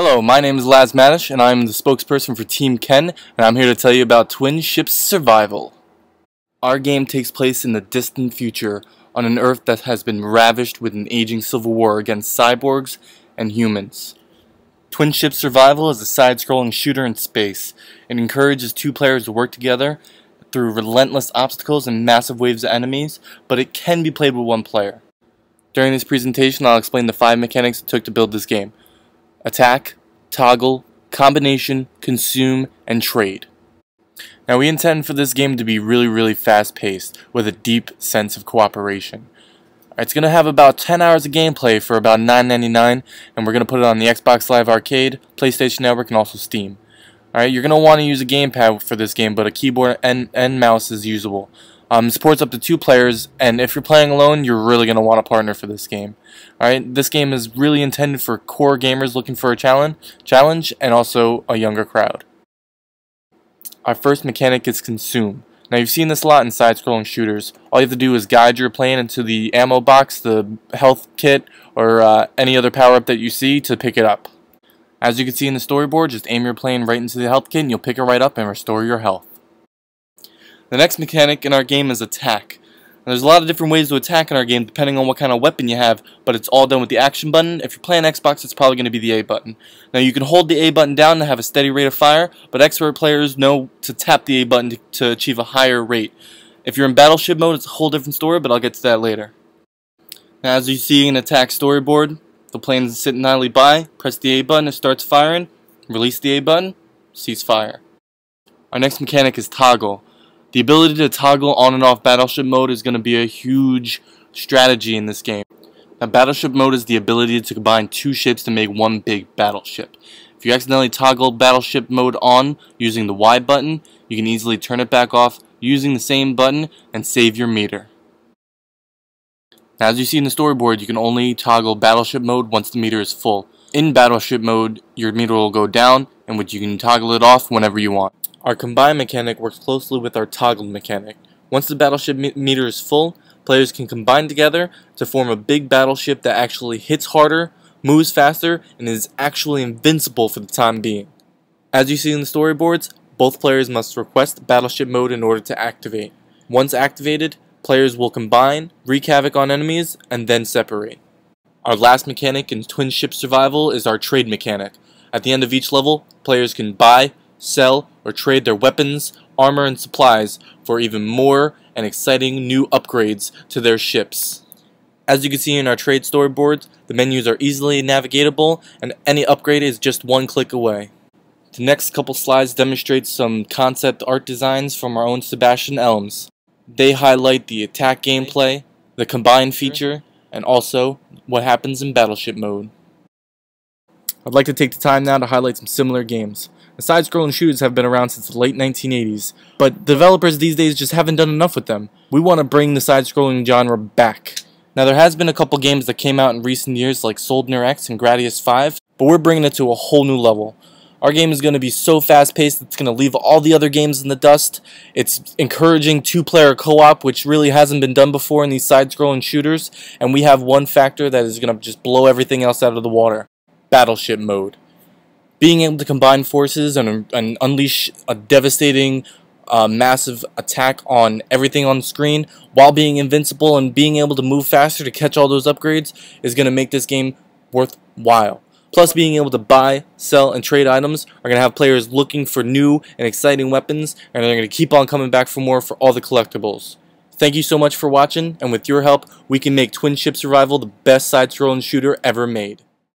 Hello, my name is Laz Madish, and I'm the spokesperson for Team Ken, and I'm here to tell you about Twin Ships Survival. Our game takes place in the distant future, on an Earth that has been ravished with an aging civil war against cyborgs and humans. Twin Ships Survival is a side-scrolling shooter in space. It encourages two players to work together through relentless obstacles and massive waves of enemies, but it can be played with one player. During this presentation, I'll explain the 5 mechanics it took to build this game: attack, toggle, combination, consume, and trade. Now, we intend for this game to be really fast-paced with a deep sense of cooperation. It's going to have about 10 hours of gameplay for about $9.99, and we're going to put it on the Xbox Live Arcade, PlayStation Network, and also Steam. Alright, you're going to want to use a gamepad for this game, but a keyboard and mouse is usable. It supports up to 2 players, and if you're playing alone, you're really going to want a partner for this game. Alright, this game is really intended for core gamers looking for a challenge and also a younger crowd. Our first mechanic is consume. Now, you've seen this a lot in side-scrolling shooters. All you have to do is guide your plane into the ammo box, the health kit, or any other power-up that you see to pick it up. As you can see in the storyboard, just aim your plane right into the health kit and you'll pick it right up and restore your health. The next mechanic in our game is attack. Now, there's a lot of different ways to attack in our game depending on what kind of weapon you have, but it's all done with the action button. If you're playing Xbox, it's probably going to be the A button. Now, you can hold the A button down to have a steady rate of fire, but expert players know to tap the A button to achieve a higher rate. If you're in battleship mode, it's a whole different story, but I'll get to that later. Now, as you see in attack storyboard, the plane is sitting idly by, press the A button, it starts firing, release the A button, cease fire. Our next mechanic is toggle. The ability to toggle on and off battleship mode is going to be a huge strategy in this game. Now, battleship mode is the ability to combine 2 ships to make one big battleship. If you accidentally toggle battleship mode on using the Y button, you can easily turn it back off using the same button and save your meter. Now, as you see in the storyboard, you can only toggle battleship mode once the meter is full. In battleship mode, your meter will go down, and you can toggle it off whenever you want. Our combine mechanic works closely with our toggle mechanic. Once the battleship meter is full, players can combine together to form a big battleship that actually hits harder, moves faster, and is actually invincible for the time being. As you see in the storyboards, both players must request battleship mode in order to activate. Once activated, players will combine, wreak havoc on enemies, and then separate. Our last mechanic in Twin Ship Survival is our trade mechanic. At the end of each level, players can buy, sell, or trade their weapons, armor, and supplies for even more and exciting new upgrades to their ships. As you can see in our trade storyboards, the menus are easily navigatable and any upgrade is just one click away. The next couple slides demonstrate some concept art designs from our own Sebastian Elms. They highlight the attack gameplay, the combine feature, and also what happens in battleship mode. I'd like to take the time now to highlight some similar games. The side-scrolling shooters have been around since the late 1980s, but developers these days just haven't done enough with them. We want to bring the side-scrolling genre back. Now, there has been a couple games that came out in recent years like Soldner X and Gradius 5, but we're bringing it to a whole new level. Our game is going to be so fast-paced it's going to leave all the other games in the dust. It's encouraging 2-player co-op, which really hasn't been done before in these side-scrolling shooters, and we have one factor that is going to just blow everything else out of the water: battleship mode. Being able to combine forces and unleash a devastating, massive attack on everything on the screen while being invincible and being able to move faster to catch all those upgrades is going to make this game worthwhile. Plus, being able to buy, sell, and trade items are going to have players looking for new and exciting weapons, and they're going to keep on coming back for more for all the collectibles. Thank you so much for watching, and with your help, we can make Twin Ship Survival the best side-scrolling shooter ever made.